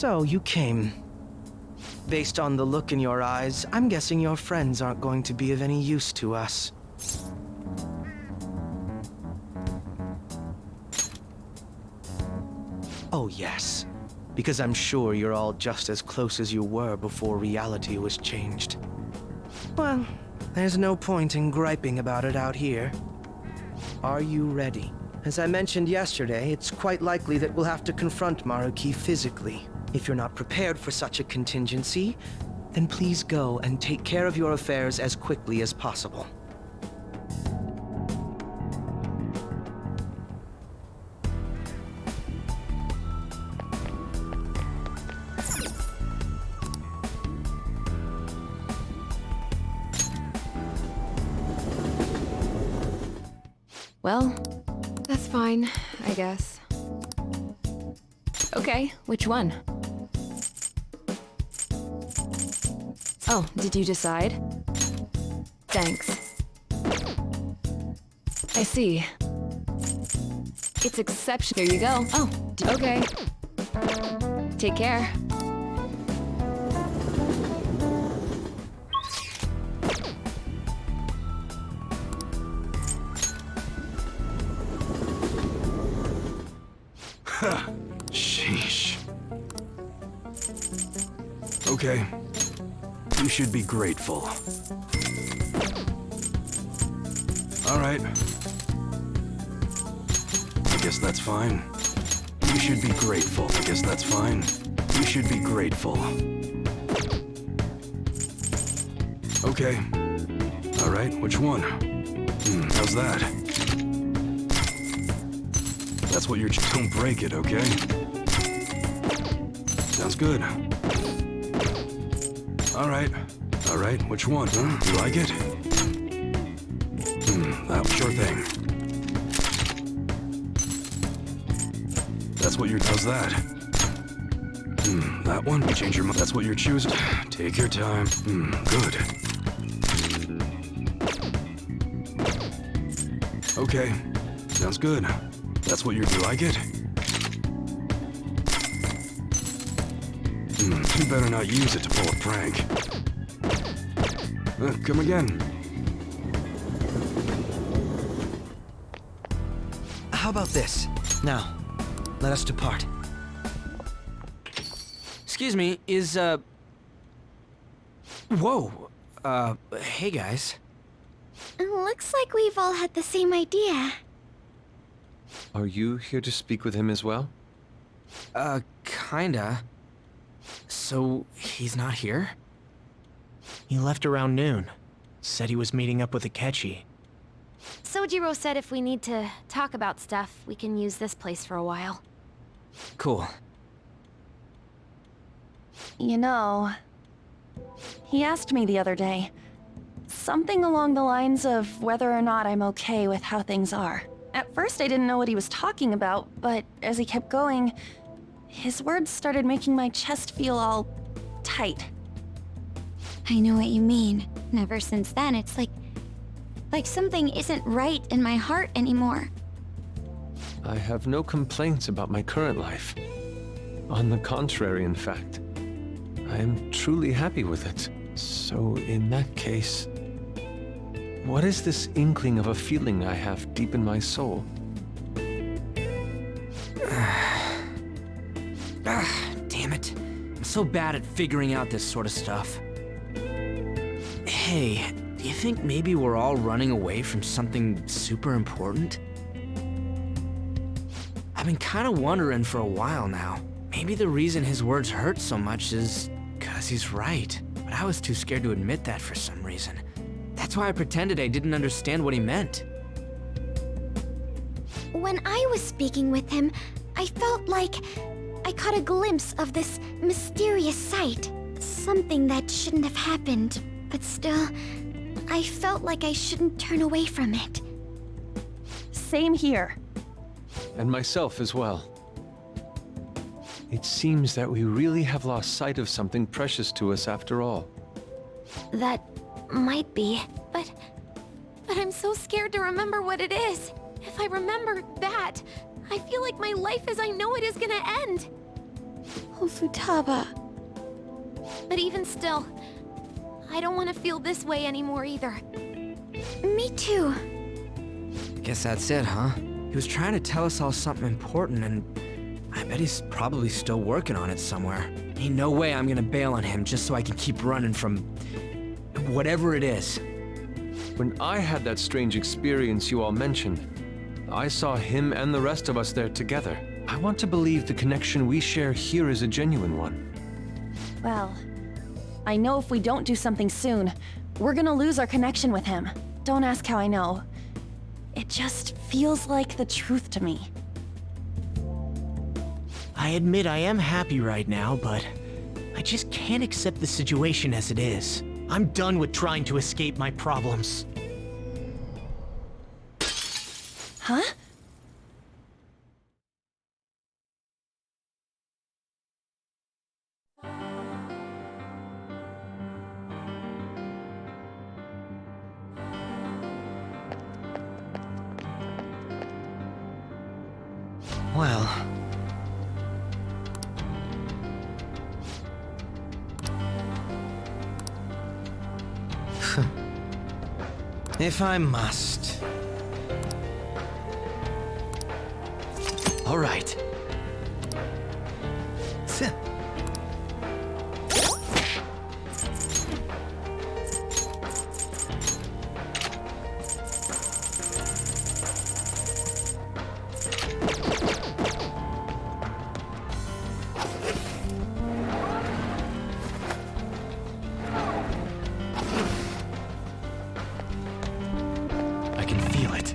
So, you came. Based on the look in your eyes, I'm guessing your friends aren't going to be of any use to us. Oh yes, because I'm sure you're all just as close as you were before reality was changed. Well, there's no point in griping about it out here. Are you ready? As I mentioned yesterday, it's quite likely that we'll have to confront Maruki physically. If you're not prepared for such a contingency, then please go and take care of your affairs as quickly as possible. Well, that's fine, I guess. Okay, which one? Oh, did you decide? Thanks. I see. It's exceptional. Here you go. Oh, okay. Take care. Sheesh. Okay. You should be grateful. All right. I guess that's fine. You should be grateful. I guess that's fine. You should be grateful. Okay. All right, which one? How's that? That's what you're... Don't break it, okay? Sounds good. All right, which one, huh? You like it? That sure thing. That's what you're... How's that? That one? You change your mind. That's what you're choosing. Take your time. Good. Okay, sounds good. That's what you're... You like it? You better not use it to pull a prank. Come again. How about this? Now, let us depart. Excuse me, is, Whoa! Hey guys. Looks like we've all had the same idea. Are you here to speak with him as well? Kinda. So, he's not here? He left around noon. Said he was meeting up with Akechi. Sojiro said if we need to talk about stuff, we can use this place for a while. Cool. You know, he asked me the other day, something along the lines of whether or not I'm okay with how things are. At first I didn't know what he was talking about, but as he kept going, his words started making my chest feel all tight. I know what you mean. And ever since then, it's like something isn't right in my heart anymore. I have no complaints about my current life. On the contrary, in fact. I am truly happy with it. So in that case, what is this inkling of a feeling I have deep in my soul? Damn it. I'm so bad at figuring out this sort of stuff. Hey, do you think maybe we're all running away from something super important? I've been kind of wondering for a while now. Maybe the reason his words hurt so much is 'cause he's right. But I was too scared to admit that for some reason. That's why I pretended I didn't understand what he meant. When I was speaking with him, I felt like I caught a glimpse of this mysterious sight. Something that shouldn't have happened, but still, I felt like I shouldn't turn away from it. Same here. And myself as well. It seems that we really have lost sight of something precious to us after all. That might be, but I'm so scared to remember what it is. If I remember that, I feel like my life as I know it is gonna end. Oh, Futaba. But even still, I don't want to feel this way anymore either. Me too. Guess that's it, huh? He was trying to tell us all something important, and I bet he's probably still working on it somewhere. Ain't no way I'm gonna bail on him just so I can keep running from whatever it is. When I had that strange experience you all mentioned, I saw him and the rest of us there together. I want to believe the connection we share here is a genuine one. Well, I know if we don't do something soon, we're gonna lose our connection with him. Don't ask how I know. It just feels like the truth to me. I admit I am happy right now, but I just can't accept the situation as it is. I'm done with trying to escape my problems. Huh? Well... if I must. All right. I can feel it.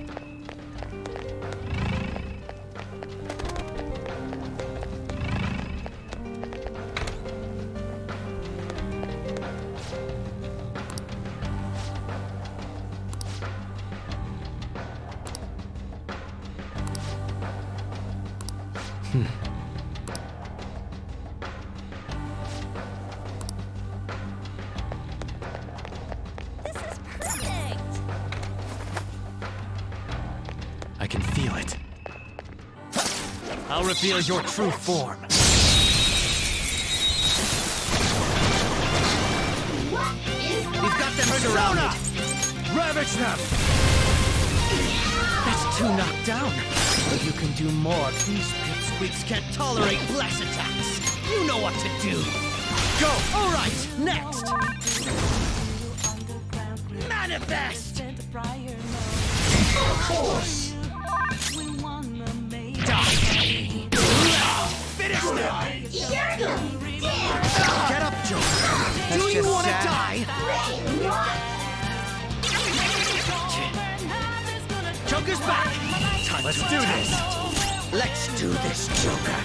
I can feel it. I'll reveal your true form. We've got them surrounded! Ravage them! That's 2 knocked down. But you can do more. These pipsqueaks can't tolerate blast attacks. You know what to do. Go! All right, next! Manifest! Force! Finish them! Get up, Joker! Do you want to die? Joker's back! Let's do this! Let's do this, Joker!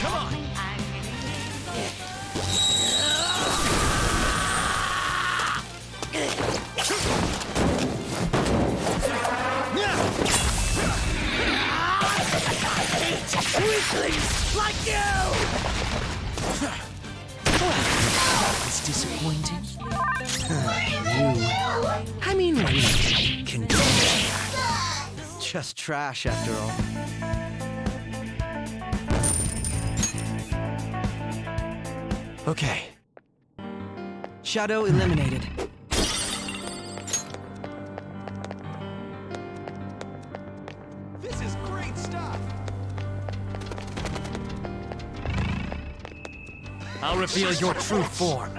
Come on! Weaklings like you! It's disappointing. I mean, we can do that. Just trash after all. Okay. Shadow eliminated. This is great stuff! I'll reveal your true form.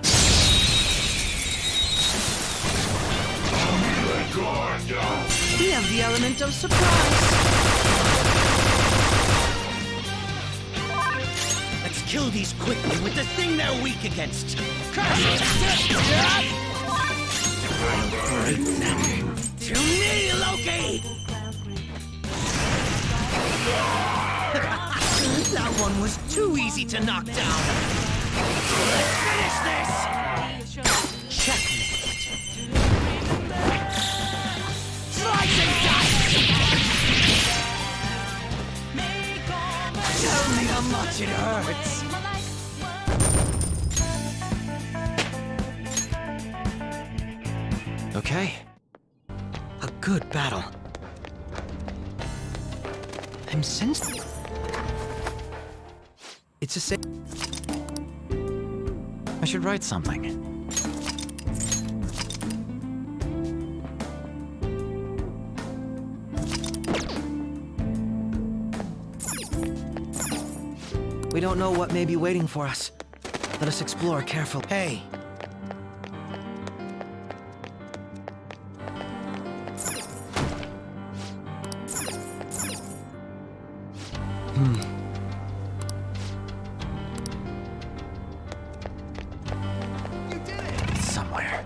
We have the element of surprise. Let's kill these quickly with the thing they're weak against. Curse it! I'll break them. To me, Loki! That one was too easy to knock down. Let's finish this! Checkmate. Slice and dice! Tell me how much it hurts. Okay. A good battle. I'm sensing... It's a safe. I should write something. We don't know what may be waiting for us. Let us explore carefully. Hey! It's somewhere.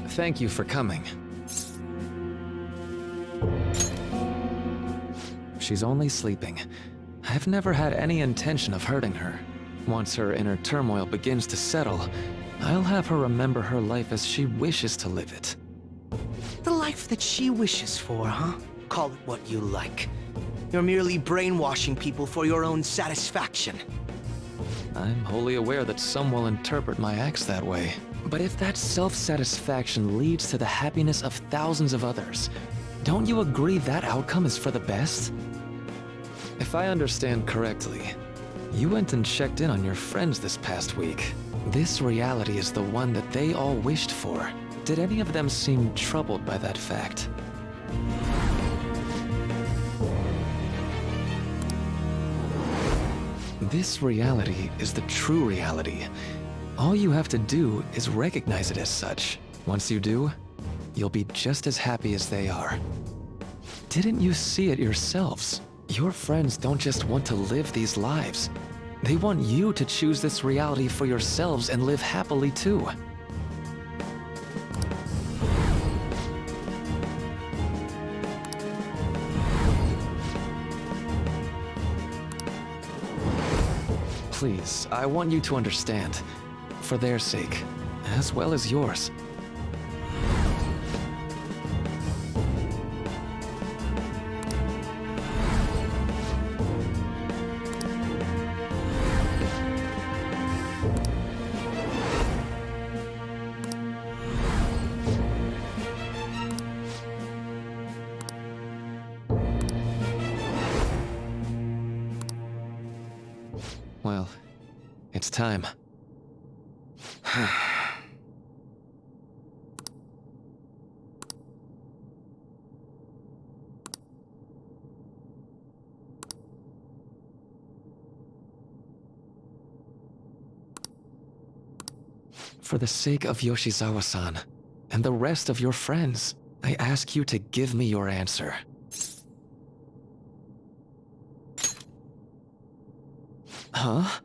Thank you for coming. She's only sleeping. I've never had any intention of hurting her. Once her inner turmoil begins to settle, I'll have her remember her life as she wishes to live it. The life that she wishes for, huh? Call it what you like. You're merely brainwashing people for your own satisfaction. I'm wholly aware that some will interpret my acts that way. But if that self-satisfaction leads to the happiness of thousands of others, don't you agree that outcome is for the best? If I understand correctly, you went and checked in on your friends this past week. This reality is the one that they all wished for. Did any of them seem troubled by that fact? This reality is the true reality. All you have to do is recognize it as such. Once you do, you'll be just as happy as they are. Didn't you see it yourselves? Your friends don't just want to live these lives. They want you to choose this reality for yourselves and live happily too. Please, I want you to understand. For their sake, as well as yours. Well, it's time. For the sake of Yoshizawa-san, and the rest of your friends, I ask you to give me your answer. Huh?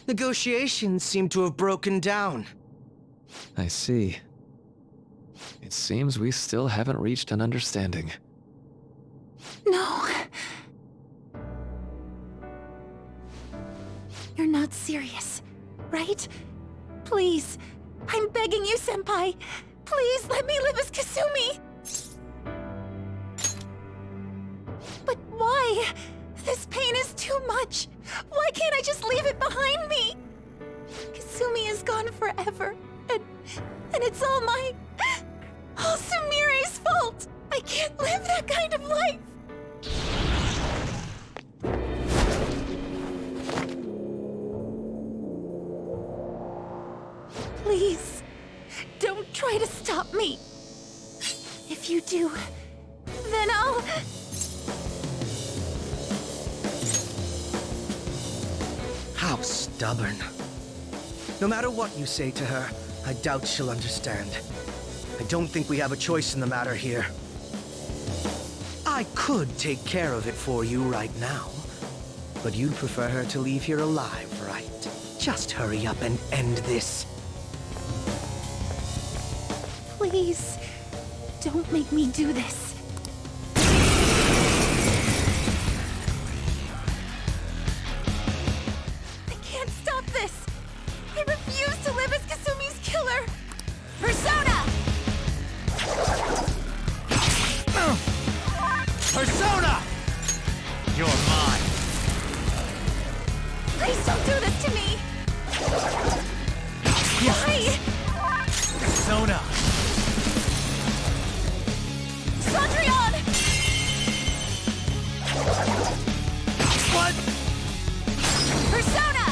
Negotiations seem to have broken down. I see. It seems we still haven't reached an understanding. No. You're not serious, right? Please, I'm begging you, Senpai. Please let me live as Kasumi. But why? This pain is too much. Why can't I just leave it behind me? Kasumi is gone forever, and it's all Sumire's fault. I can't live that kind of life. Please, don't try to stop me. If you do, then I'll... How stubborn. No matter what you say to her, I doubt she'll understand. I don't think we have a choice in the matter here. I could take care of it for you right now, but you'd prefer her to leave here alive, right? Just hurry up and end this. Please, don't make me do this. I can't stop this. I refuse to live as Kasumi's killer. Persona! Please don't do this to me! Why? Persona! Cendrillon! What? Persona!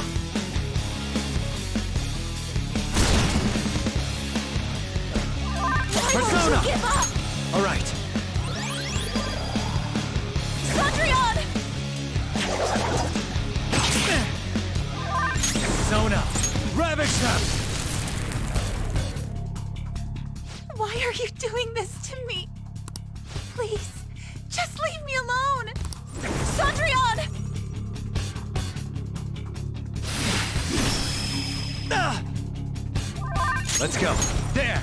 Why Persona! won't you give up? Alright. Cendrillon! Persona! Ravage them! Why are you doing this to me? Please, just leave me alone! Cendrillon! Ah! Let's go. There!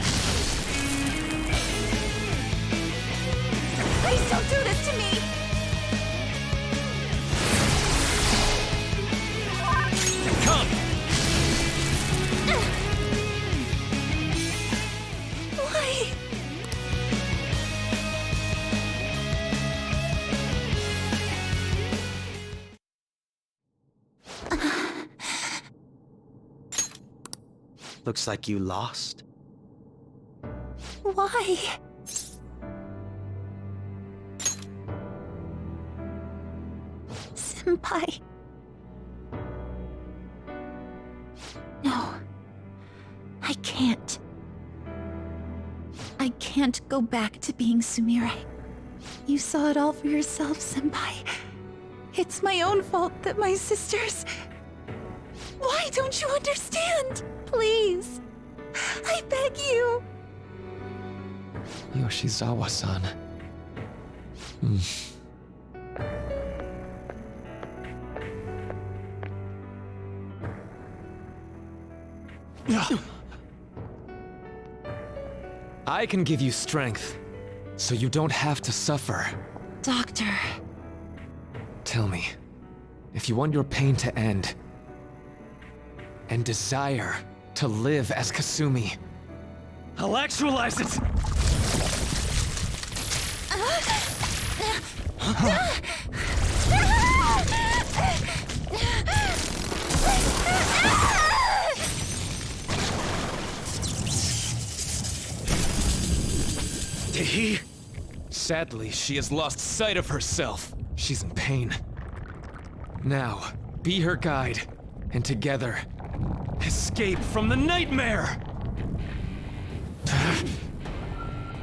Please don't do this to me! Come! Why? Looks like you lost. Why? Senpai. No. I can't. I can't go back to being Sumire. You saw it all for yourself, Senpai. It's my own fault that my sisters... Why don't you understand? Please. I beg you. Yoshizawa-san. I can give you strength, so you don't have to suffer. Doctor. Tell me, if you want your pain to end, and desire to live as Kasumi, I'll actualize it! Did he? sadly, she has lost sight of herself. She's in pain. Now, be her guide, and together, escape from the nightmare!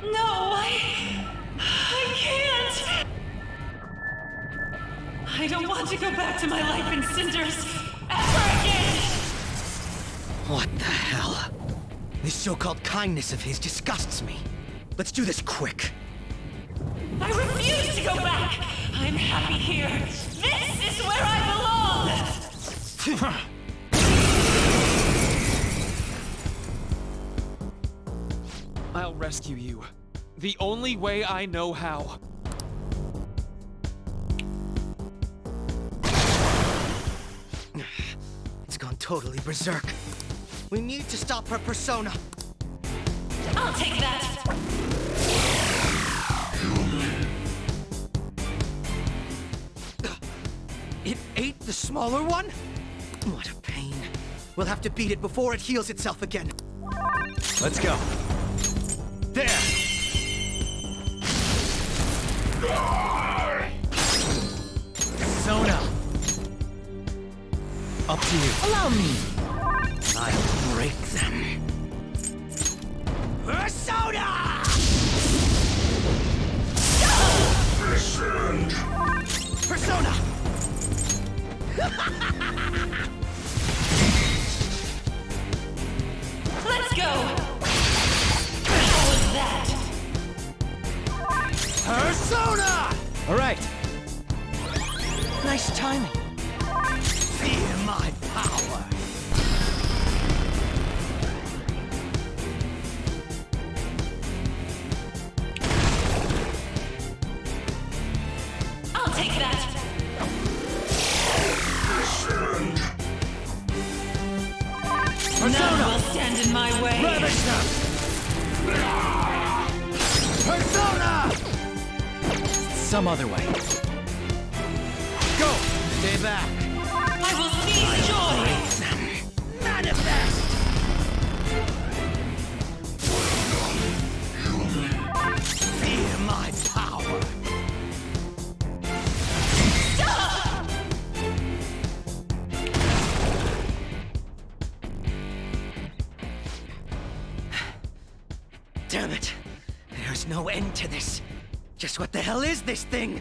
No, I can't! I don't want to go back to my life in cinders ever again! What the hell? This so-called kindness of his disgusts me. Let's do this quick. I refuse to go back! I'm happy here! This is where I belong! I'll rescue you. The only way I know how. It's gone totally berserk. We need to stop her persona. I'll take that! It ate the smaller one? What a pain. We'll have to beat it before it heals itself again. Let's go. There! Persona! Up to you. Allow me. I'll break them. Persona! Persona! Let's go! How was that? Persona! All right. Nice timing. Fear my power. I'll take that! None will stand in my way! Ravage them! Persona! Some other way. Go! Stay back. I will seize Damn it. There's no end to this. Just what the hell is this thing?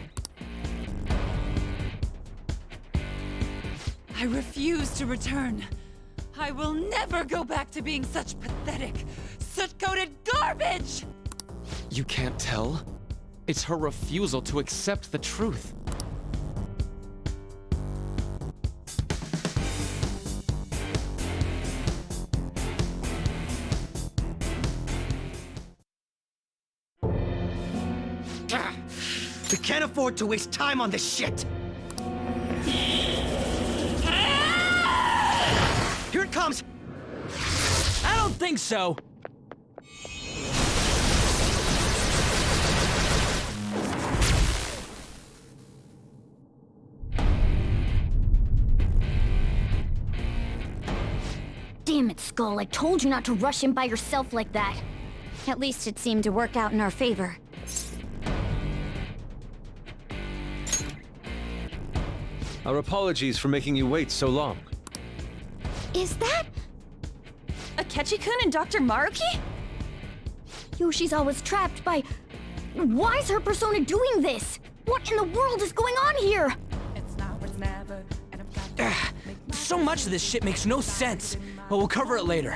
I refuse to return. I will never go back to being such pathetic, soot-coated garbage! You can't tell? It's her refusal to accept the truth. We can't afford to waste time on this shit! Here it comes! I don't think so. Damn it, Skull. I told you not to rush in by yourself like that. At least it seemed to work out in our favor. Our apologies for making you wait so long. Is that... Akechi-kun and Dr. Maruki? Yoshi's always trapped by... Why is her persona doing this? What in the world is going on here? So much of this shit makes no sense, but we'll cover it later.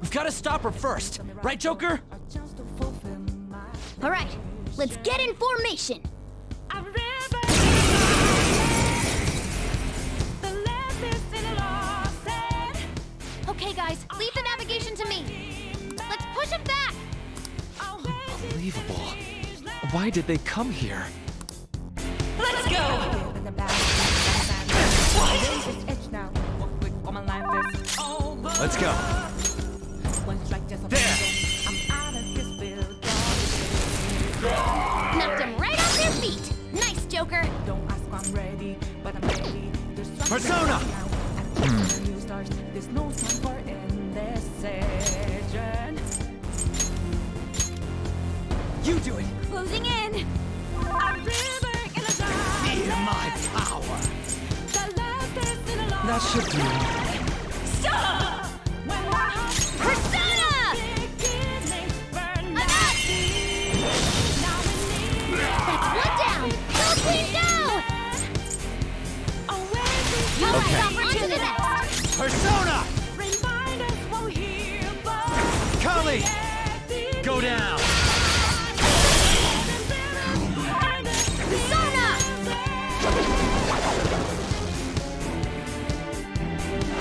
We've got to stop her first, right, Joker? All right, let's get in formation. Okay, guys, leave the navigation to me. Let's push him back. Unbelievable. Why did they come here? Let's go! Let's go. There! Knocked him right off their feet. Nice, Joker. Persona! You do it! Closing in. Feel my power! That should do it. Persona! Enough! That's one down. Go, Queen, go! All right, on to the next. Persona! Kali! Go down! Persona!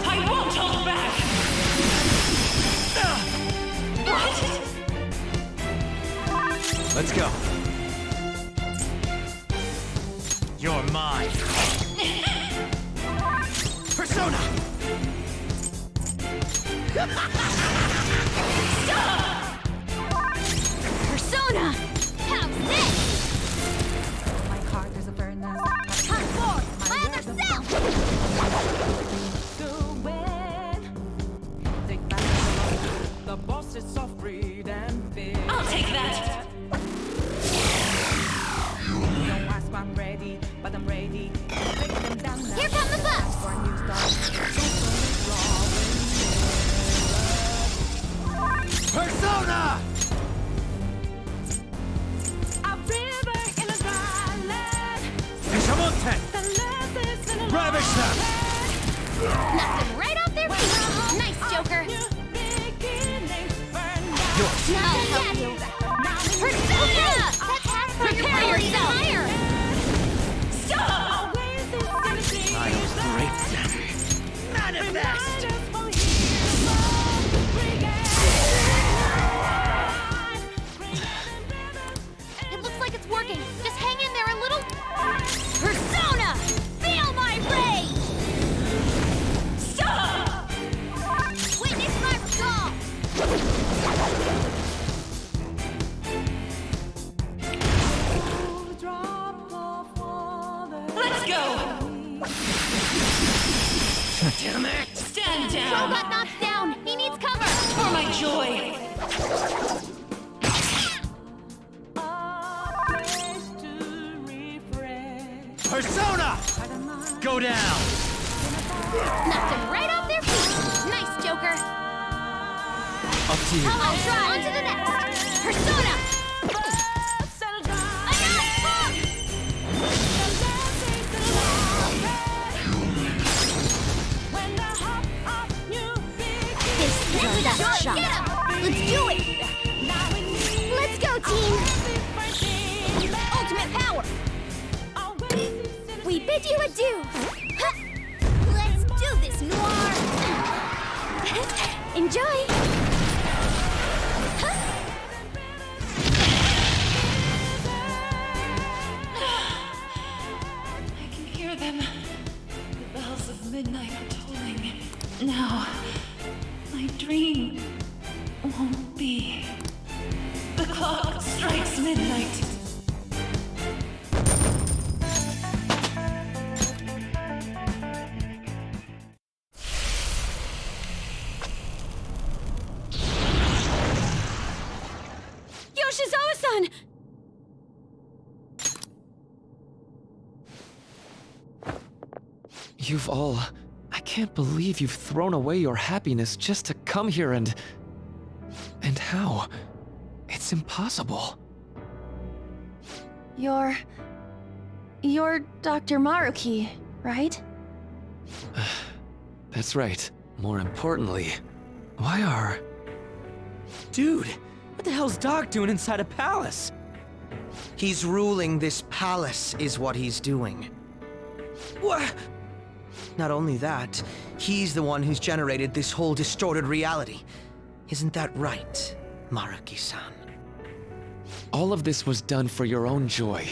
I won't hold back! Let's go. You're mine. Persona! Persona! How's this? Hunt for my other self! I'll take that! Here come the buffs! Persona! Nishamonten! Ravish them! Knocked him right off their feet! Nice, Joker! I'll help you! Persona! That's half for your yourself! Higher! Stop! I'll break them! Manifest! It looks like it's working. Just hang in there a little. Persona! Feel my rage! Stop! Witness my resolve! Let's go! Damn it! Stand Joe down! got knocked down. He needs cover. For my joy! Persona! Go down! Knocked him right off their feet. Nice, Joker. I'll talk to you. Come on, try. On to the next. Persona. This is our best shot. Let's do it. Let's go, team. Ultimate power. We bid you adieu. Huh. Let's do this, Noir. Enjoy. I can hear them. The bells of midnight are tolling. Now, my dream won't be. The clock strikes midnight. Yoshizawa-san! You've all... I can't believe you've thrown away your happiness just to come here and... And how? It's impossible. You're Dr. Maruki, right? That's right. More importantly, why are... Dude, what the hell's Doc doing inside a palace? He's ruling this palace, is what he's doing. What? Not only that, he's the one who's generated this whole distorted reality. Isn't that right, Maruki-san? All of this was done for your own joy.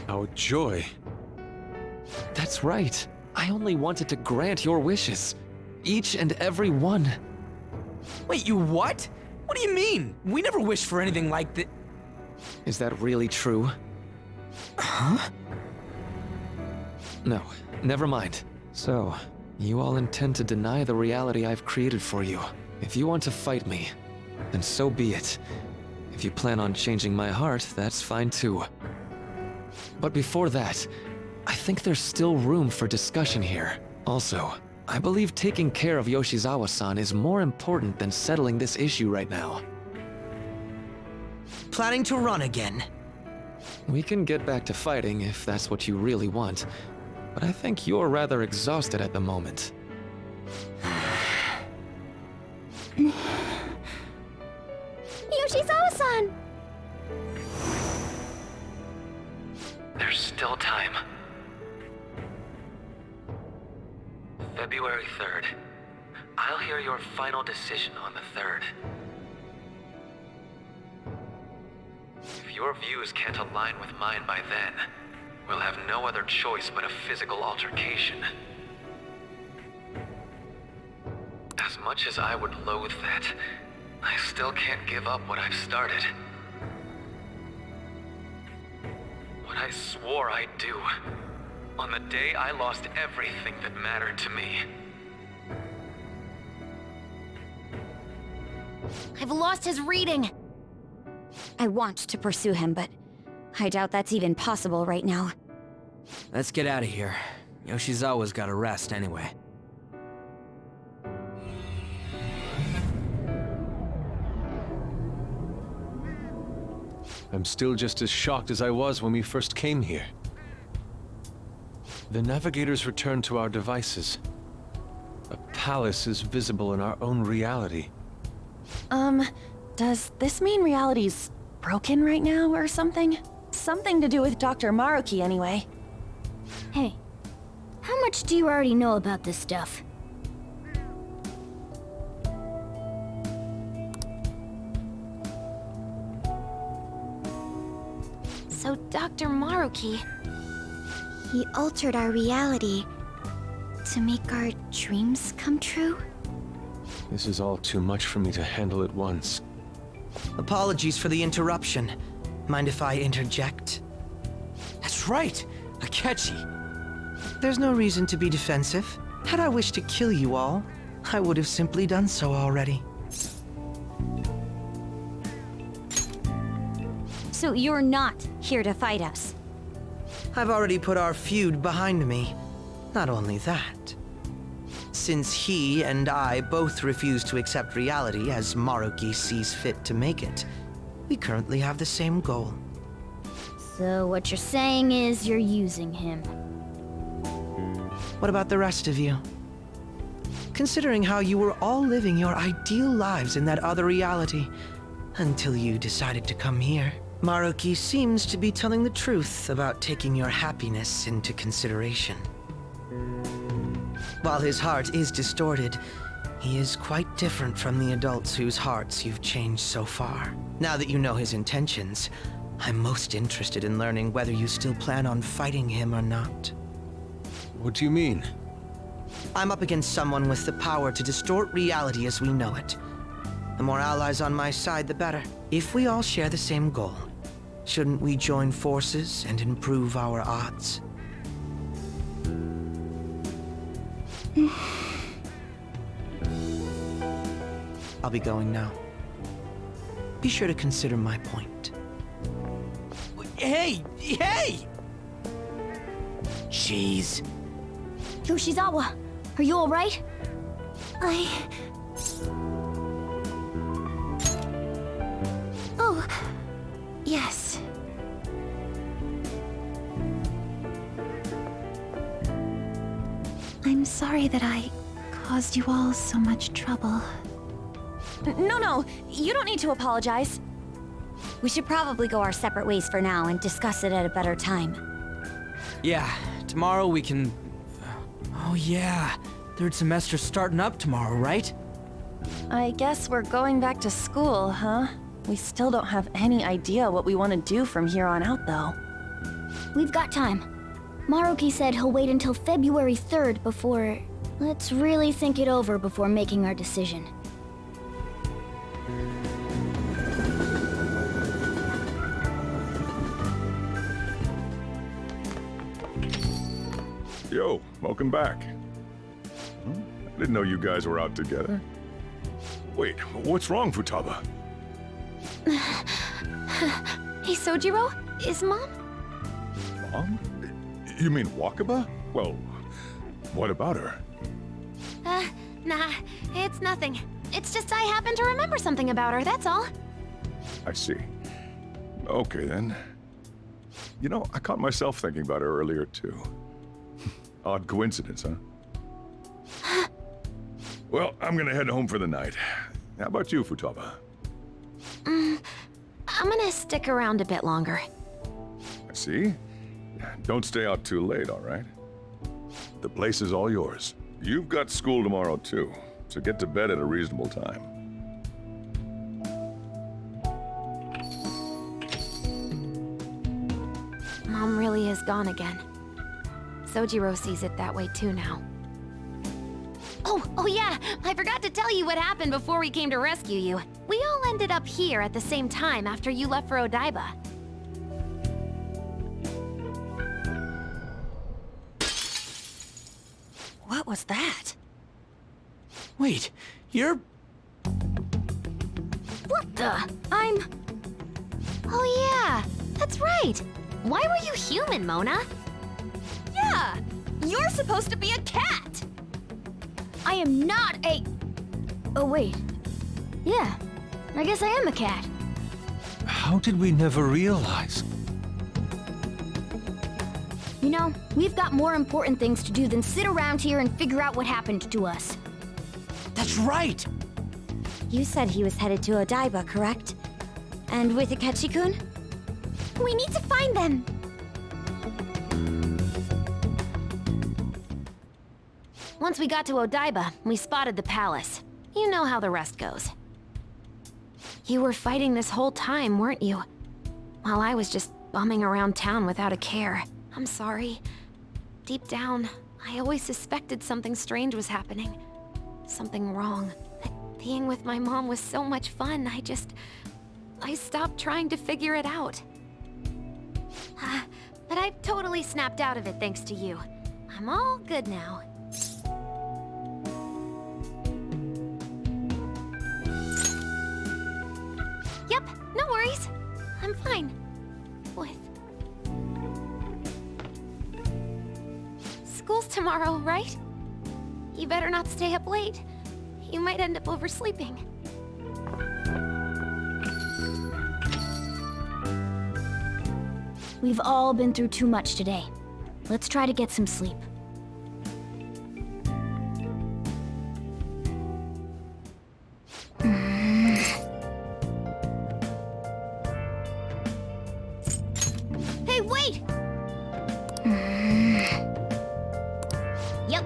Our joy? That's right. I only wanted to grant your wishes. Each and every one. Wait, you what? What do you mean? We never wished for anything like that. Is that really true? Huh? No, never mind. So, you all intend to deny the reality I've created for you. If you want to fight me, then so be it. If you plan on changing my heart, that's fine too. But before that, I think there's still room for discussion here. Also, I believe taking care of Yoshizawa-san is more important than settling this issue right now. Planning to run again? We can get back to fighting if that's what you really want, but I think you're rather exhausted at the moment. Yoshizawa-san! There's still time. February 3rd. I'll hear your final decision on the 3rd. If your views can't align with mine by then, we'll have no other choice but a physical altercation. As much as I would loathe that, I still can't give up what I've started. What I swore I'd do, on the day I lost everything that mattered to me. I've lost his reading. I want to pursue him, but I doubt that's even possible right now. Let's get out of here. Yoshizawa's gotta rest anyway. I'm still just as shocked as I was when we first came here. The navigators returned to our devices. A palace is visible in our own reality. Does this mean reality's broken right now or something? Something to do with Dr. Maruki anyway. Hey, how much do you already know about this stuff? So Dr. Maruki, he altered our reality to make our dreams come true? This is all too much for me to handle at once. Apologies for the interruption. Mind if I interject? That's right, Akechi. There's no reason to be defensive. Had I wished to kill you all, I would have simply done so already. So you're not here to fight us? I've already put our feud behind me. Not only that, Since he and I both refuse to accept reality as Maruki sees fit to make it, we currently have the same goal. So what you're saying is you're using him. What about the rest of you? Considering how you were all living your ideal lives in that other reality, until you decided to come here. Maruki seems to be telling the truth about taking your happiness into consideration. While his heart is distorted, he is quite different from the adults whose hearts you've changed so far. Now that you know his intentions, I'm most interested in learning whether you still plan on fighting him or not. What do you mean? I'm up against someone with the power to distort reality as we know it. The more allies on my side, the better. If we all share the same goal, shouldn't we join forces and improve our odds? I'll be going now. Be sure to consider my point. Hey! Hey! Jeez. Yoshizawa, are you alright? Oh, yes. I'm sorry that I caused you all so much trouble. No, you don't need to apologize. We should probably go our separate ways for now and discuss it at a better time. Yeah, tomorrow we can... Oh yeah, third semester's starting up tomorrow, right? I guess we're going back to school, huh? We still don't have any idea what we want to do from here on out, though. We've got time. Maruki said he'll wait until February 3rd before... Let's really think it over before making our decision. Yo, welcome back. I didn't know you guys were out together. Wait, what's wrong, Futaba? Hey, Sojiro, is Mom? Mom? You mean Wakaba? Well, what about her? Nah, it's nothing. It's just I happen to remember something about her, that's all. I see. Okay, then. You know, I caught myself thinking about her earlier, too. Odd coincidence, huh? Well, I'm gonna head home for the night. How about you, Futaba? I'm gonna stick around a bit longer. I see. Don't stay out too late, all right? The place is all yours. You've got school tomorrow, too, so get to bed at a reasonable time. Mom really is gone again. Sojiro sees it that way too now. Oh yeah, I forgot to tell you what happened before we came to rescue you. We all ended up here at the same time after you left for Odaiba. What was that? Wait, you're... What the? Oh yeah, that's right. Why were you human, Mona? Yeah! You're supposed to be a cat! I am not a... Oh wait. Yeah, I guess I am a cat. How did we never realize? You know, we've got more important things to do than sit around here and figure out what happened to us. That's right! You said he was headed to Odaiba, correct? And with Akechi-kun? We need to find them! Once we got to Odaiba, we spotted the palace. You know how the rest goes. You were fighting this whole time, weren't you? While I was just bumming around town without a care. I'm sorry. Deep down, I always suspected something strange was happening. Something wrong. Being with my mom was so much fun, I stopped trying to figure it out. But I totally snapped out of it thanks to you. I'm all good now. Yep, no worries. I'm fine. With... School's tomorrow, right? You better not stay up late. You might end up oversleeping. We've all been through too much today. Let's try to get some sleep. Hey, wait! Yep.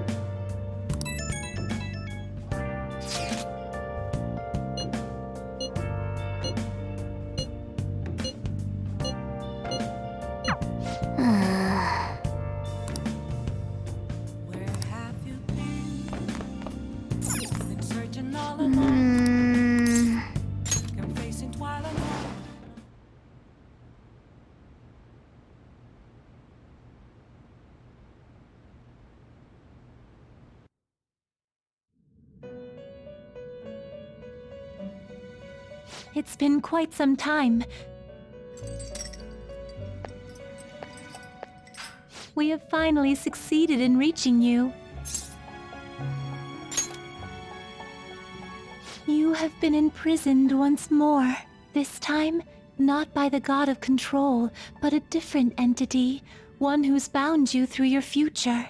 It's been quite some time. We have finally succeeded in reaching you. You have been imprisoned once more. This time, not by the god of control, but a different entity, one who's bound you through your future.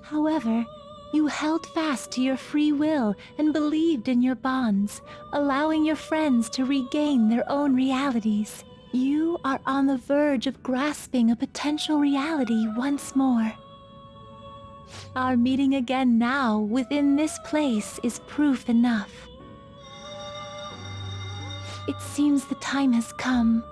However, you held fast to your free will and believed in your bonds, allowing your friends to regain their own realities. You are on the verge of grasping a potential reality once more. Our meeting again now within this place is proof enough. It seems the time has come.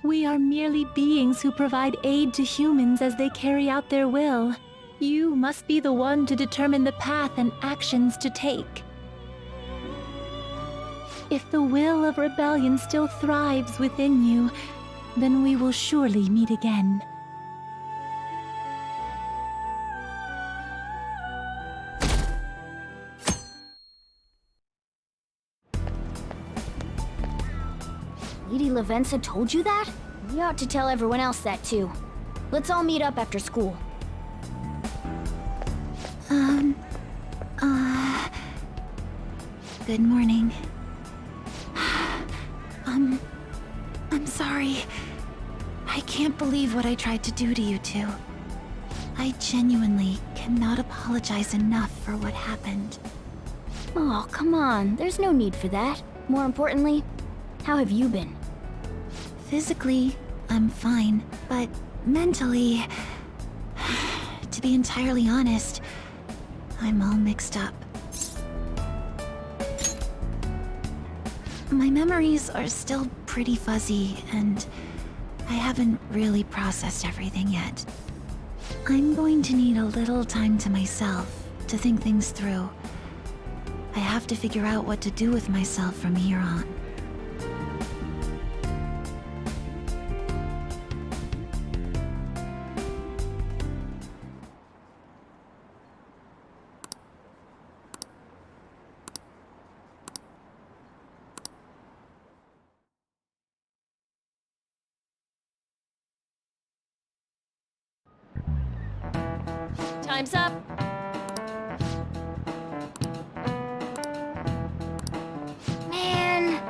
We are merely beings who provide aid to humans as they carry out their will. You must be the one to determine the path and actions to take. If the will of rebellion still thrives within you, then we will surely meet again. Lady Lavenza told you that? You ought to tell everyone else that too. Let's all meet up after school. Good morning. I'm sorry. I can't believe what I tried to do to you two. I genuinely cannot apologize enough for what happened. Oh, come on. There's no need for that. More importantly, how have you been? Physically, I'm fine, but mentally, to be entirely honest, I'm all mixed up. My memories are still pretty fuzzy, and I haven't really processed everything yet. I'm going to need a little time to myself to think things through. I have to figure out what to do with myself from here on. Time's up. Man.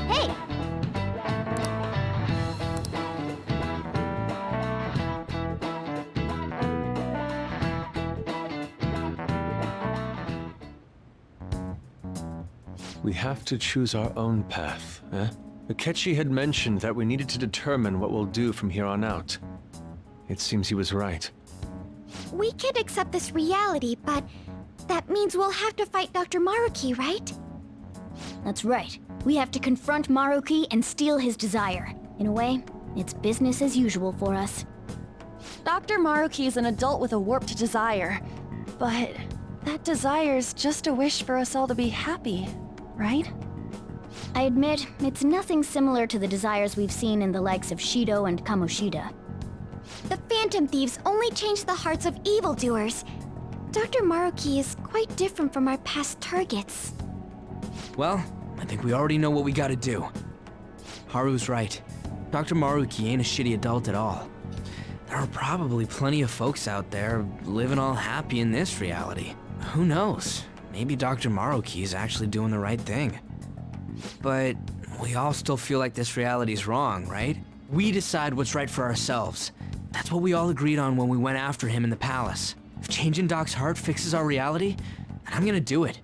Hey! We have to choose our own path, eh? Akechi had mentioned that we needed to determine what we'll do from here on out. It seems he was right. We could accept this reality, but that means we'll have to fight Dr. Maruki, right? That's right. We have to confront Maruki and steal his desire. In a way, it's business as usual for us. Dr. Maruki is an adult with a warped desire, but that desire's just a wish for us all to be happy, right? I admit, it's nothing similar to the desires we've seen in the likes of Shido and Kamoshida. The Phantom Thieves only change the hearts of evildoers. Dr. Maruki is quite different from our past targets. Well, I think we already know what we gotta do. Haru's right. Dr. Maruki ain't a shitty adult at all. There are probably plenty of folks out there living all happy in this reality. Who knows? Maybe Dr. Maruki is actually doing the right thing. But we all still feel like this reality's wrong, right? We decide what's right for ourselves. That's what we all agreed on when we went after him in the palace. If changing Doc's heart fixes our reality, then I'm gonna do it.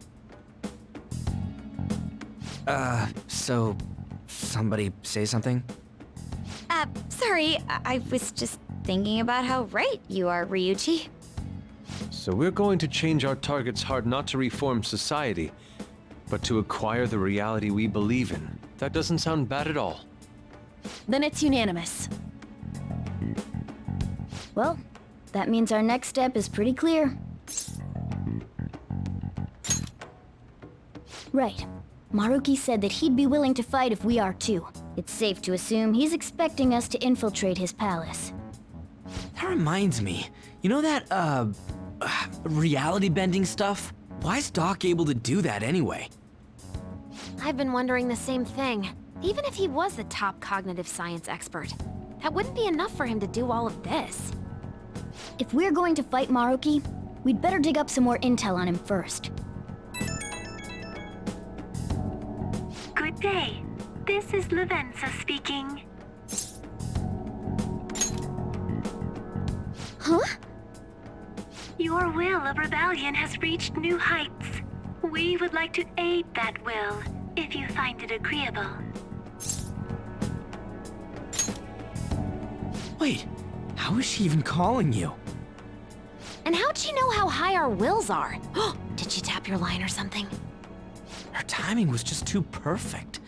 So somebody say something? Sorry, I was just thinking about how right you are, Ryuji. So we're going to change our target's heart not to reform society, but to acquire the reality we believe in. That doesn't sound bad at all. Then it's unanimous. Well, that means our next step is pretty clear. Right. Maruki said that he'd be willing to fight if we are too. It's safe to assume he's expecting us to infiltrate his palace. That reminds me, you know that, reality bending stuff? Why is Doc able to do that anyway? I've been wondering the same thing. Even if he was the top cognitive science expert, that wouldn't be enough for him to do all of this. If we're going to fight Maruki, we'd better dig up some more intel on him first. Good day. This is Lavenza speaking. Huh? Your will of rebellion has reached new heights. We would like to aid that will, if you find it agreeable. Wait, how is she even calling you? And how'd she know how high our wills are? Did she tap your line or something? Her timing was just too perfect.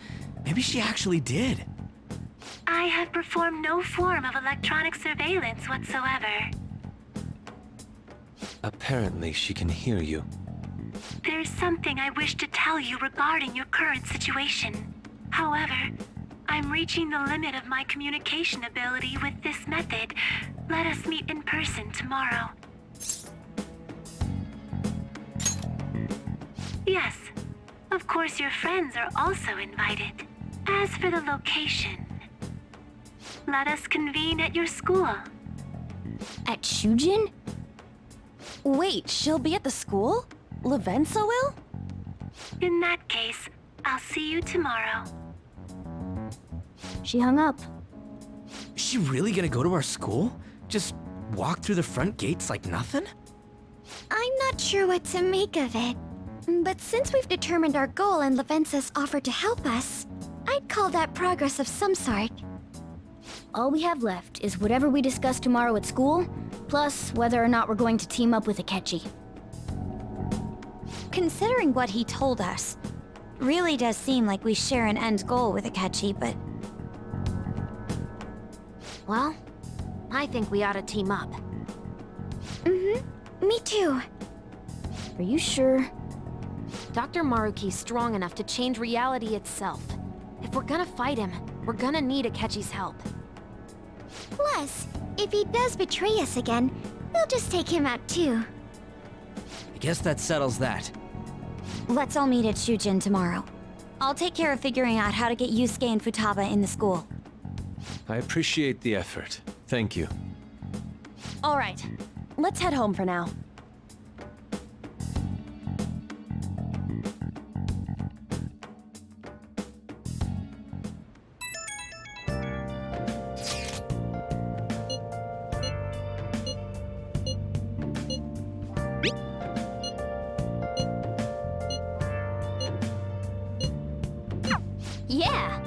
Maybe she actually did. I have performed no form of electronic surveillance whatsoever. Apparently, she can hear you. There's something I wish to tell you regarding your current situation. However, I'm reaching the limit of my communication ability with this method. Let us meet in person tomorrow. Yes, of course your friends are also invited. As for the location, let us convene at your school. At Shujin? Wait, she'll be at the school? Lavenza will? In that case, I'll see you tomorrow. She hung up. Is she really gonna go to our school? Just walk through the front gates like nothing? I'm not sure what to make of it. But since we've determined our goal and Lavenza's offered to help us, I'd call that progress of some sort. All we have left is whatever we discuss tomorrow at school, plus whether or not we're going to team up with Akechi. Considering what he told us, really does seem like we share an end goal with Akechi, but... Well, I think we ought to team up. Me too. Are you sure? Dr. Maruki's strong enough to change reality itself. If we're gonna fight him, we're gonna need Akechi's help. Plus, if he does betray us again, we'll just take him out too. I guess that settles that. Let's all meet at Shujin tomorrow. I'll take care of figuring out how to get Yusuke and Futaba in the school. I appreciate the effort. Thank you. All right, let's head home for now. Yeah!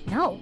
No.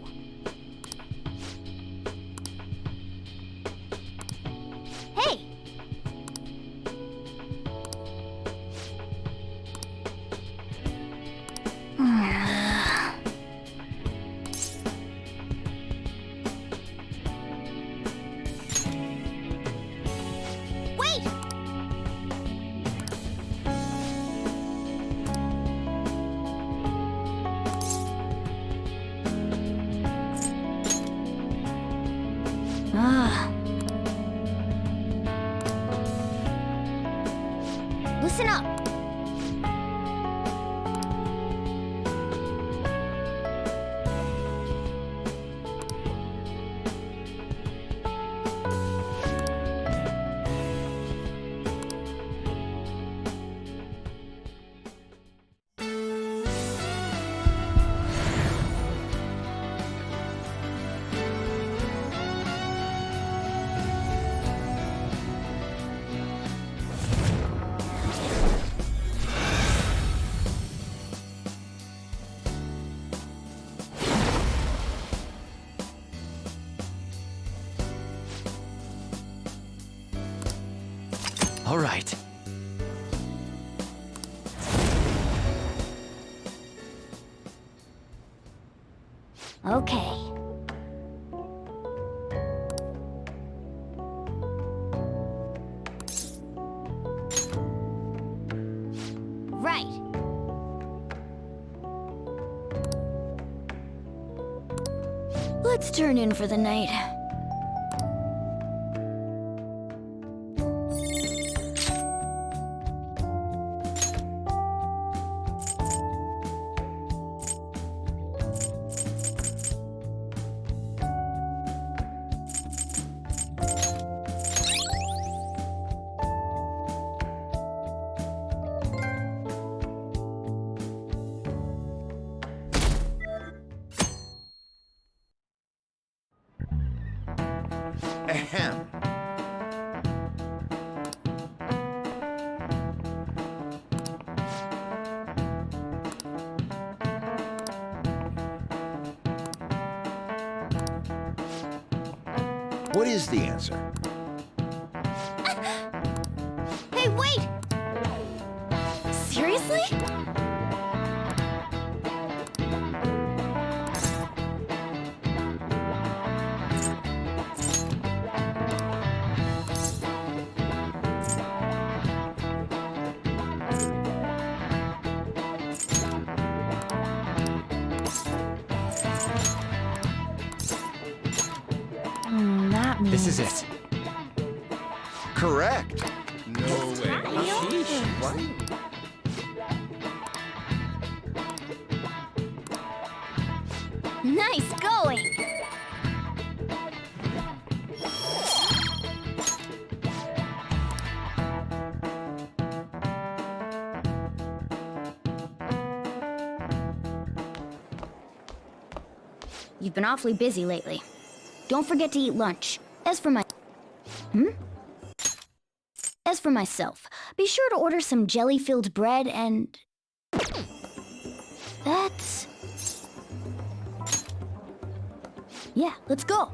listen up. All right. Okay. Right. Let's turn in for the night. Ahem. What is the answer? Hey, wait! Seriously? That means... This is it. Correct. No way. What? Nice going! You've been awfully busy lately. Don't forget to eat lunch. As for myself, be sure to order some jelly-filled bread and... That's... Yeah, let's go.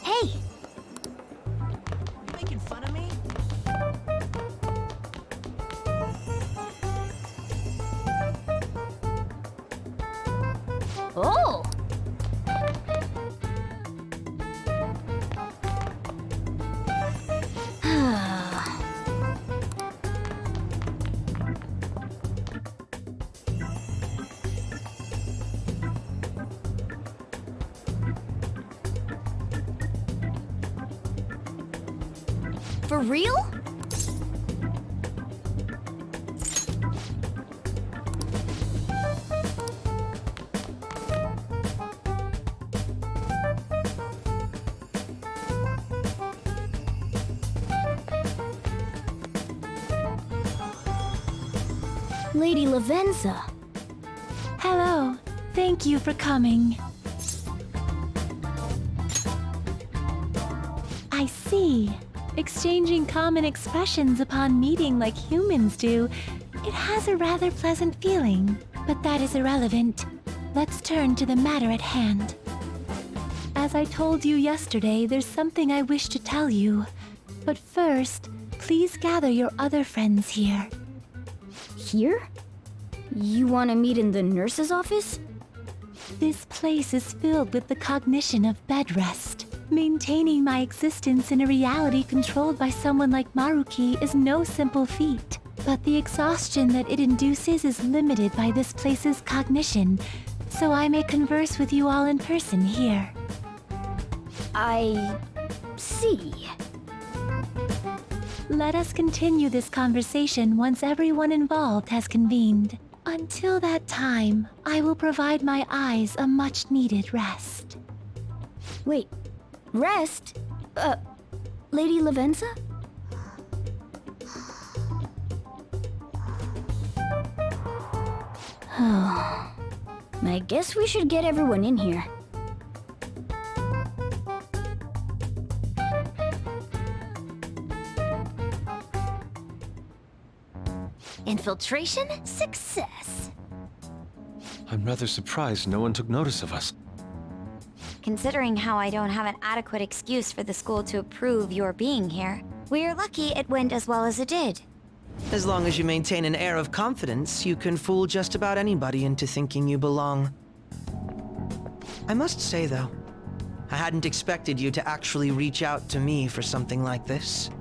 Hey! Making fun of me? Oh! For real? Lady Lavenza. Hello. Thank you for coming. I see. Exchanging common expressions upon meeting like humans do, it has a rather pleasant feeling. But that is irrelevant. Let's turn to the matter at hand. As I told you yesterday, there's something I wish to tell you. But first, please gather your other friends here. Here? You want to meet in the nurse's office? This place is filled with the cognition of bed rest. Maintaining my existence in a reality controlled by someone like Maruki is no simple feat. But the exhaustion that it induces is limited by this place's cognition, so I may converse with you all in person here. I see. Let us continue this conversation once everyone involved has convened. Until that time, I will provide my eyes a much-needed rest. Wait, rest? Lady Lavenza? I guess we should get everyone in here. Infiltration success. I'm rather surprised no one took notice of us. Considering how I don't have an adequate excuse for the school to approve your being here, we're lucky it went as well as it did. As long as you maintain an air of confidence, you can fool just about anybody into thinking you belong. I must say, though, I hadn't expected you to actually reach out to me for something like this.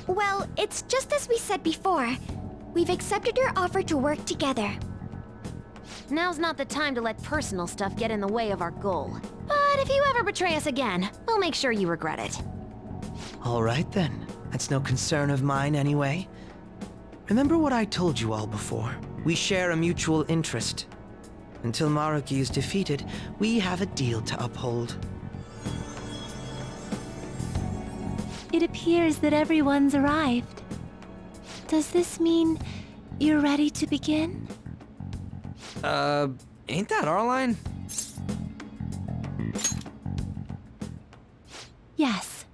Well, it's just as we said before. We've accepted your offer to work together. Now's not the time to let personal stuff get in the way of our goal. But if you ever betray us again, we'll make sure you regret it. All right, then. That's no concern of mine, anyway. Remember what I told you all before. We share a mutual interest. Until Maruki is defeated, we have a deal to uphold. It appears that everyone's arrived. Does this mean you're ready to begin? Ain't that our line? Yes.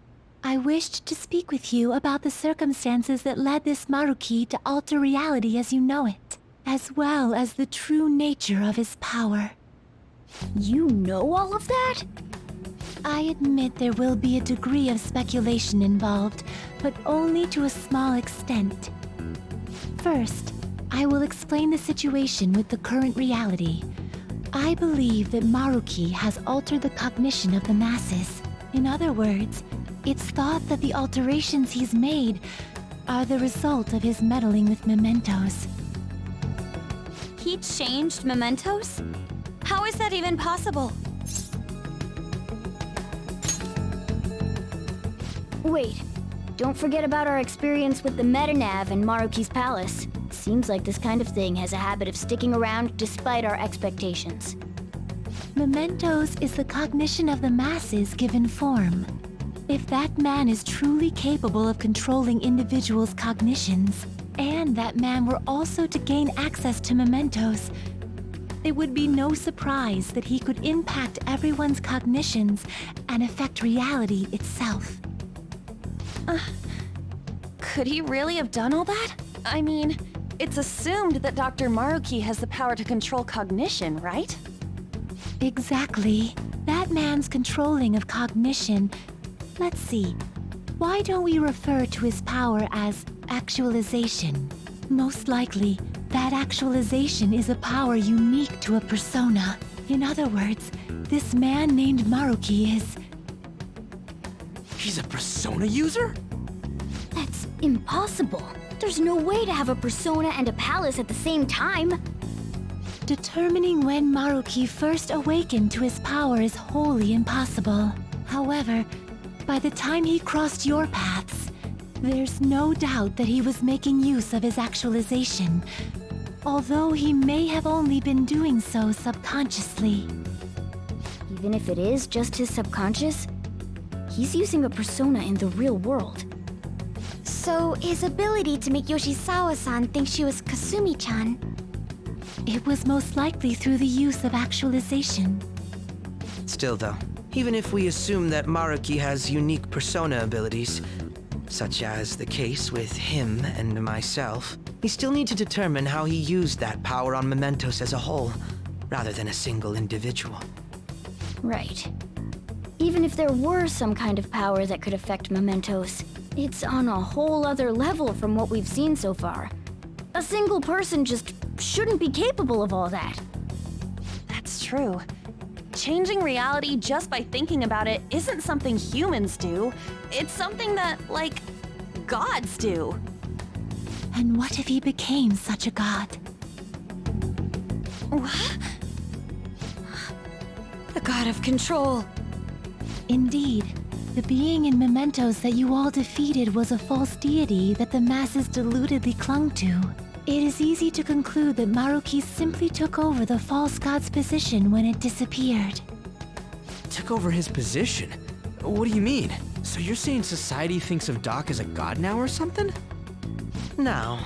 I wished to speak with you about the circumstances that led this Maruki to alter reality as you know it, as well as the true nature of his power. You know all of that? I admit there will be a degree of speculation involved, but only to a small extent. First, I will explain the situation with the current reality. I believe that Maruki has altered the cognition of the masses. In other words, it's thought that the alterations he's made are the result of his meddling with mementos. He changed mementos? How is that even possible? Wait, don't forget about our experience with the Metanav and Maruki's palace. Seems like this kind of thing has a habit of sticking around despite our expectations. Mementos is the cognition of the masses given form. If that man is truly capable of controlling individuals' cognitions, and that man were also to gain access to mementos, it would be no surprise that he could impact everyone's cognitions and affect reality itself. Could he really have done all that? I mean, it's assumed that Dr. Maruki has the power to control cognition, right? Exactly. That man's controlling of cognition. Let's see. Why don't we refer to his power as actualization? Most likely, that actualization is a power unique to a persona. In other words, this man named Maruki is... He's a persona user? That's impossible. There's no way to have a persona and a palace at the same time. Determining when Maruki first awakened to his power is wholly impossible. However, by the time he crossed your paths, there's no doubt that he was making use of his actualization, although he may have only been doing so subconsciously. Even if it is just his subconscious, he's using a persona in the real world. So his ability to make Yoshizawa-san think she was Kasumi-chan. It was most likely through the use of actualization. Still, though, even if we assume that Maruki has unique persona abilities, such as the case with him and myself, we still need to determine how he used that power on mementos as a whole, rather than a single individual. Right. Even if there were some kind of power that could affect mementos, it's on a whole other level from what we've seen so far. A single person just shouldn't be capable of all that. That's true. Changing reality just by thinking about it isn't something humans do. It's something that, like, gods do. And what if he became such a god? What? The god of control. Indeed, the being in Mementos that you all defeated was a false deity that the masses deludedly clung to. It is easy to conclude that Maruki simply took over the false god's position when it disappeared. Took over his position? What do you mean? So you're saying society thinks of Doc as a god now or something? Now,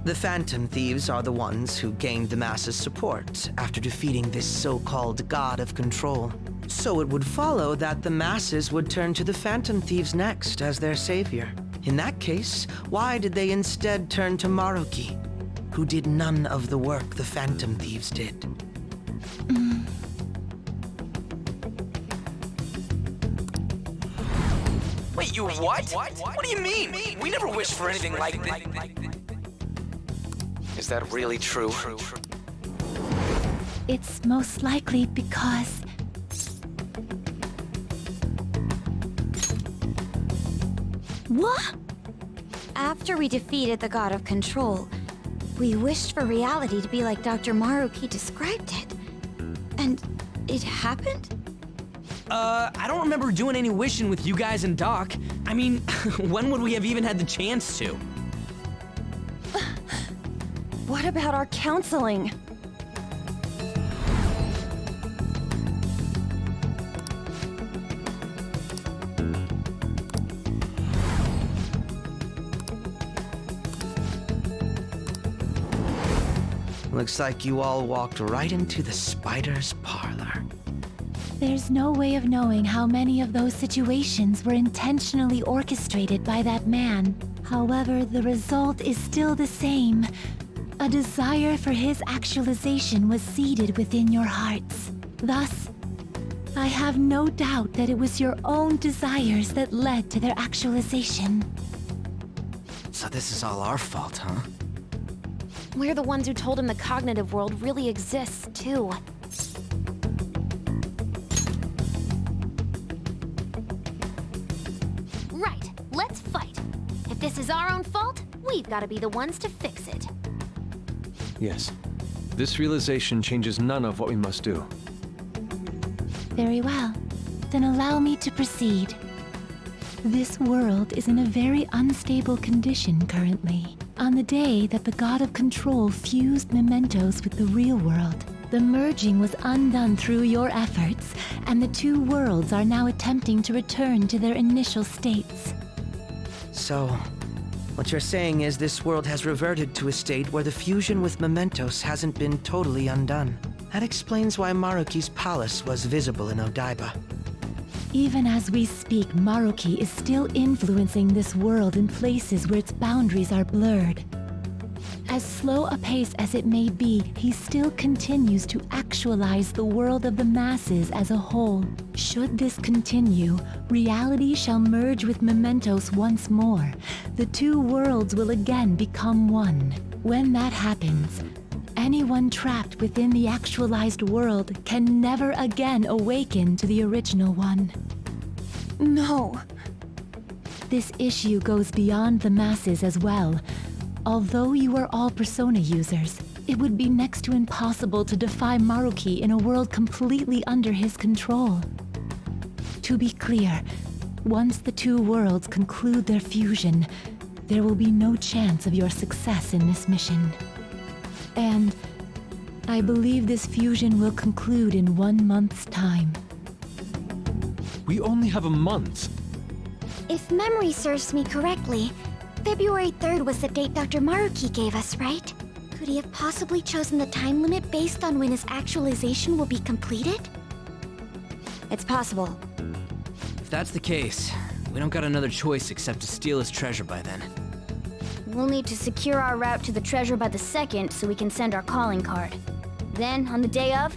the Phantom Thieves are the ones who gained the masses' support after defeating this so-called God of Control. So it would follow that the masses would turn to the Phantom Thieves next as their savior. In that case, why did they instead turn to Maruki, who did none of the work the Phantom Thieves did? Wait, you what? What do you mean? We never wished for anything like this. Is that really true? It's most likely because What? After we defeated the God of Control, we wished for reality to be like Dr. Maruki described it. And it happened? I don't remember doing any wishing with you guys and Doc. I mean, when would we have even had the chance to? What about our counseling? Looks like you all walked right into the spider's parlor. there's no way of knowing how many of those situations were intentionally orchestrated by that man. However, the result is still the same. A desire for his actualization was seeded within your hearts. Thus, I have no doubt that it was your own desires that led to their actualization. So this is all our fault, huh? We're the ones who told him the cognitive world really exists, too. Right, let's fight. If this is our own fault, we've got to be the ones to fix it. Yes. This realization changes none of what we must do. Very well. Then allow me to proceed. This world is in a very unstable condition currently. On the day that the God of Control fused Mementos with the real world, the merging was undone through your efforts, and the two worlds are now attempting to return to their initial states. So, what you're saying is this world has reverted to a state where the fusion with Mementos hasn't been totally undone. That explains why Maruki's palace was visible in Odaiba. Even as we speak, Maruki is still influencing this world in places where its boundaries are blurred. As slow a pace as it may be, he still continues to actualize the world of the masses as a whole. Should this continue, reality shall merge with Mementos once more. The two worlds will again become one. When that happens, anyone trapped within the actualized world can never again awaken to the original one. No. This issue goes beyond the masses as well. Although you are all Persona users, it would be next to impossible to defy Maruki in a world completely under his control. To be clear, once the two worlds conclude their fusion, there will be no chance of your success in this mission. And I believe this fusion will conclude in 1 month's time. We only have a month. If memory serves me correctly, February 3rd was the date Dr. Maruki gave us, right? Could he have possibly chosen the time limit based on when his actualization will be completed? It's possible. If that's the case, we don't got another choice except to steal his treasure by then. We'll need to secure our route to the treasure by the 2nd so we can send our calling card. Then, on the day of,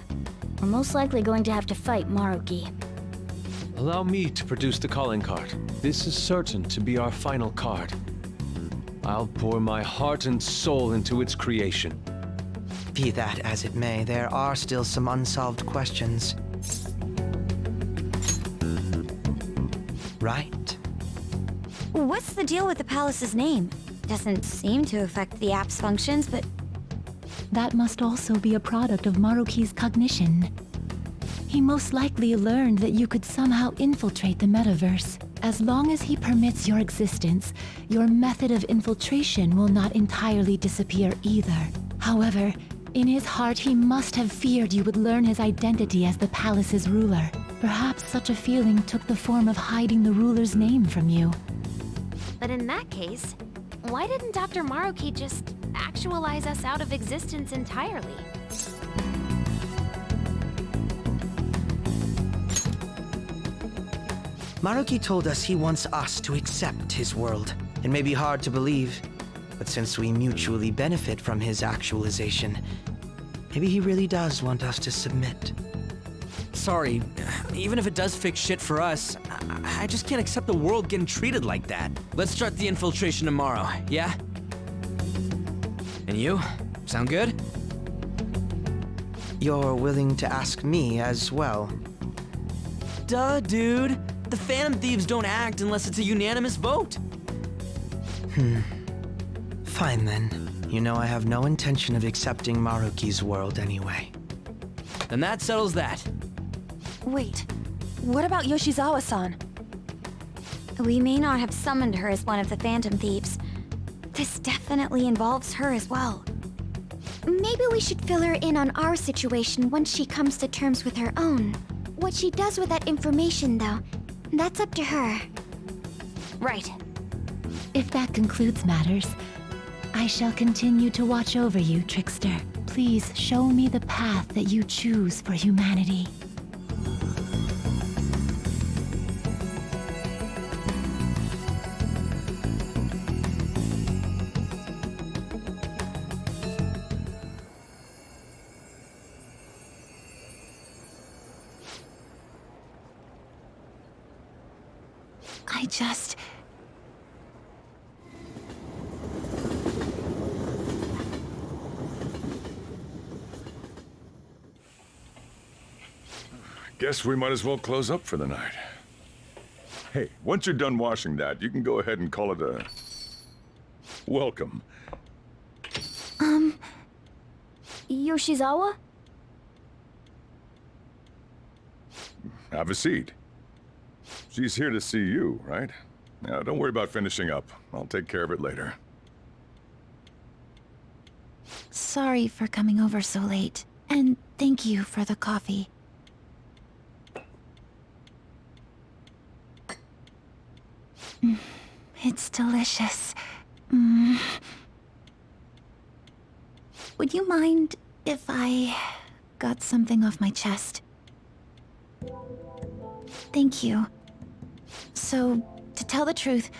we're most likely going to have to fight Maruki. Allow me to produce the calling card. This is certain to be our final card. I'll pour my heart and soul into its creation. Be that as it may, there are still some unsolved questions. Right? What's the deal with the palace's name? Doesn't seem to affect the app's functions, but... That must also be a product of Maruki's cognition. He most likely learned that you could somehow infiltrate the metaverse. As long as he permits your existence, your method of infiltration will not entirely disappear either. However, in his heart he must have feared you would learn his identity as the palace's ruler. Perhaps such a feeling took the form of hiding the ruler's name from you. But in that case, why didn't Dr. Maruki just actualize us out of existence entirely? Maruki told us he wants us to accept his world. It may be hard to believe, but since we mutually benefit from his actualization, maybe he really does want us to submit. Sorry, even if it does fix shit for us, I just can't accept the world getting treated like that. Let's start the infiltration tomorrow, yeah? And you? Sound good? You're willing to ask me as well? Duh, dude. The Phantom Thieves don't act unless it's a unanimous vote. Fine then. You know I have no intention of accepting Maruki's world anyway. Then that settles that. Wait, what about Yoshizawa-san? We may not have summoned her as one of the Phantom Thieves. This definitely involves her as well. Maybe we should fill her in on our situation once she comes to terms with her own. What she does with that information, though, that's up to her. Right. If that concludes matters, I shall continue to watch over you, Trickster. Please show me the path that you choose for humanity. I just... Guess we might as well close up for the night. Hey, once you're done washing that, you can go ahead and call it a... welcome. Yoshizawa? Have a seat. She's here to see you, right? Now, don't worry about finishing up. I'll take care of it later. Sorry for coming over so late, and thank you for the coffee. It's delicious. Would you mind if I got something off my chest? Thank you. So, to tell the truth,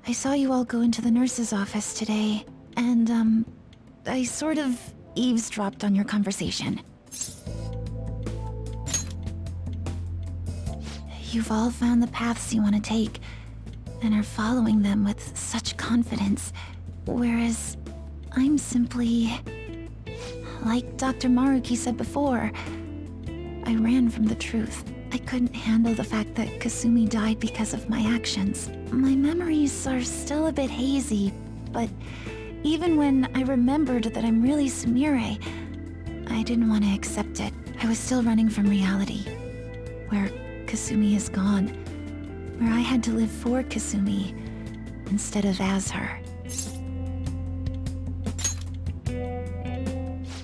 I saw you all go into the nurse's office today, and, I sort of eavesdropped on your conversation. You've all found the paths you want to take, and are following them with such confidence, whereas I'm simply... like Dr. Maruki said before, I ran from the truth. I couldn't handle the fact that Kasumi died because of my actions. My memories are still a bit hazy, but even when I remembered that I'm really Sumire, I didn't want to accept it. I was still running from reality, where Kasumi is gone, where I had to live for Kasumi instead of as her.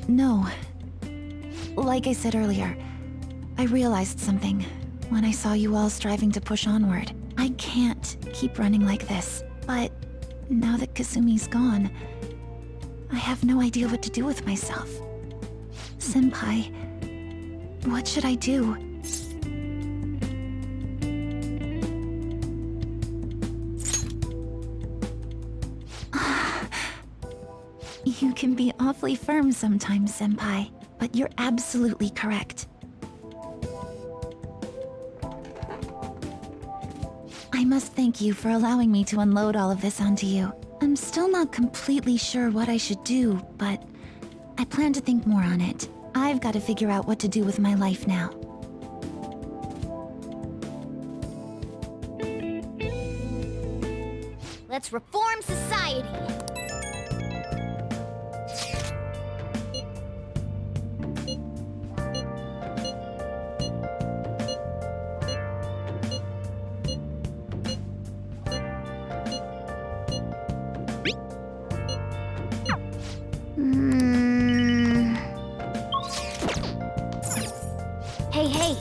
No. Like I said earlier, I realized something when I saw you all striving to push onward. I can't keep running like this, but now that Kasumi's gone, I have no idea what to do with myself. Senpai, what should I do? You can be awfully firm sometimes, Senpai, but you're absolutely correct. I must thank you for allowing me to unload all of this onto you. I'm still not completely sure what I should do, but I plan to think more on it. I've got to figure out what to do with my life now. Let's reform society! Hey, hey!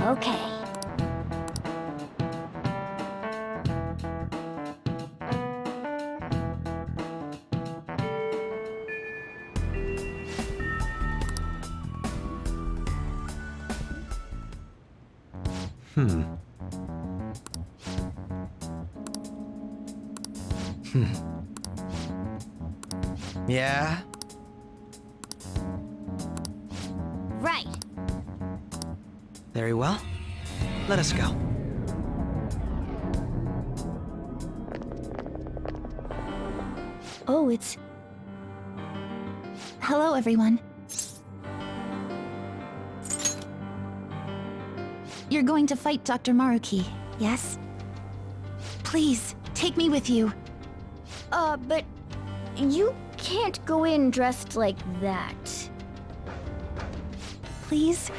Okay. Yeah? Right. Very well. Let us go. Oh, it's... Hello, everyone. You're going to fight Dr. Maruki, yes? Please, take me with you. But you can't go in dressed like that. Please?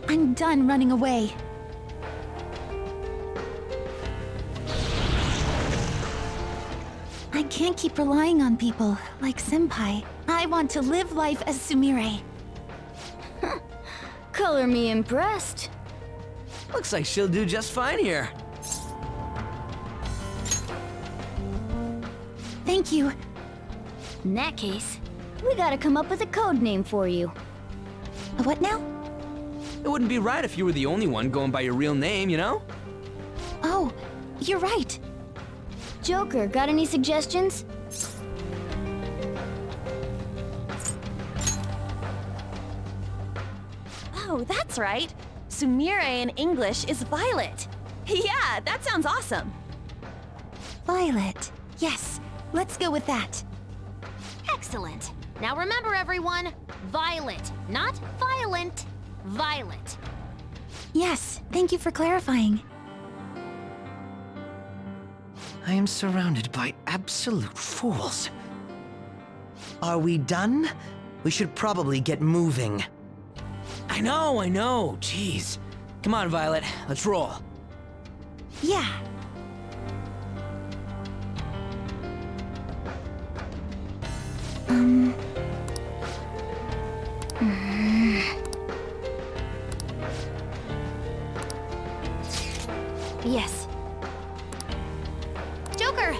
I'm done running away. I can't keep relying on people like Senpai. I want to live life as Sumire. Color me impressed. Looks like she'll do just fine here. Thank you. In that case, we gotta come up with a code name for you. What now? It wouldn't be right if you were the only one going by your real name, you know? Oh, you're right. Joker, got any suggestions? Oh, that's right. Sumire in English is Violet. Yeah, that sounds awesome. Violet. Yes, let's go with that. Excellent. Now remember, everyone, Violet, not violent. Violet. Yes, thank you for clarifying. I am surrounded by absolute fools. Are we done? We should probably get moving. I know. Jeez. Come on, Violet. Let's roll. Yeah. Yes. Joker!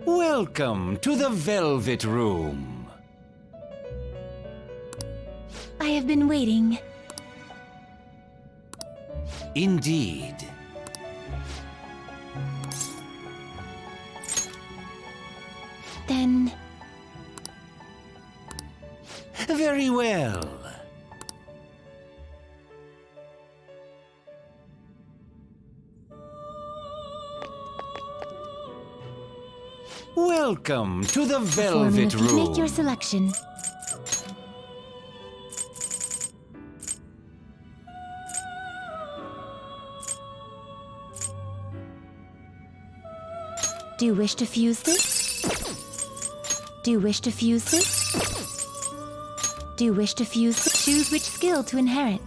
Welcome to the Velvet Room. I have been waiting. Indeed. Then... Very well. Welcome to the Velvet Room. Make your selection. Do you wish to fuse this? Do you wish to fuse this? Do you wish to fuse this? Choose which skill to inherit.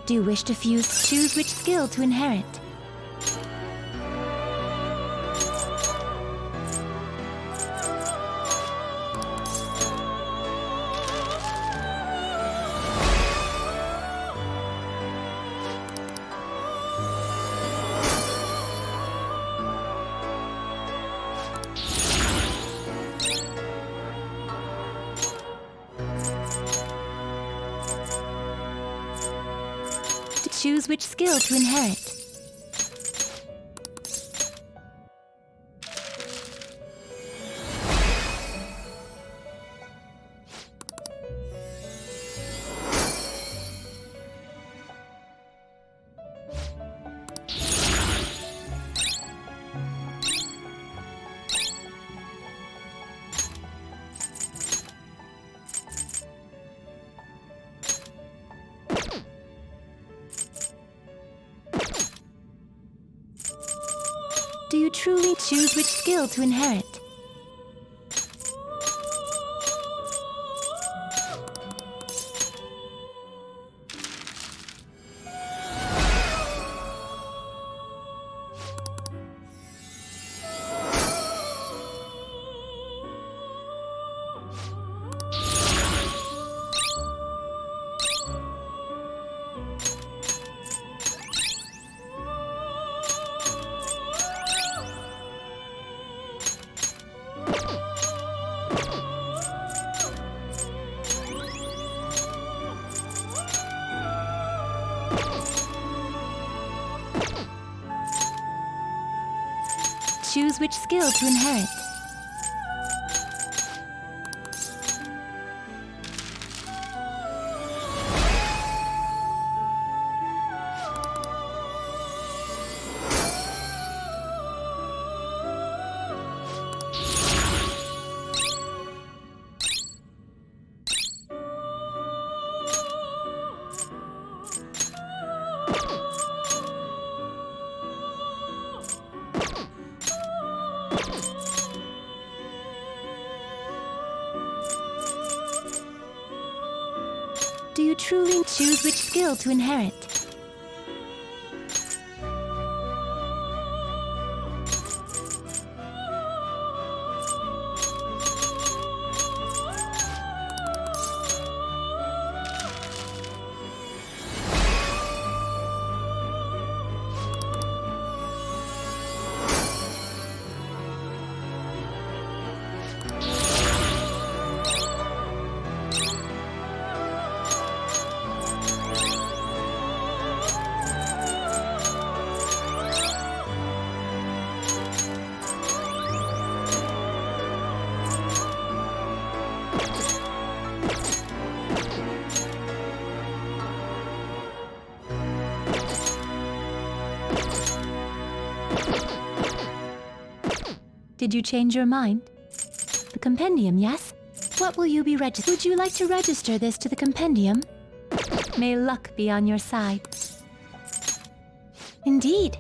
Do you wish to fuse? Choose which skill to inherit. Choose which skill to inherit. Do you truly choose which skill to inherit? Choose which skill to inherit. Do you truly choose which skill to inherit? Did you change your mind? The compendium, yes? What will you be registered? Would you like to register this to the compendium? May luck be on your side. Indeed.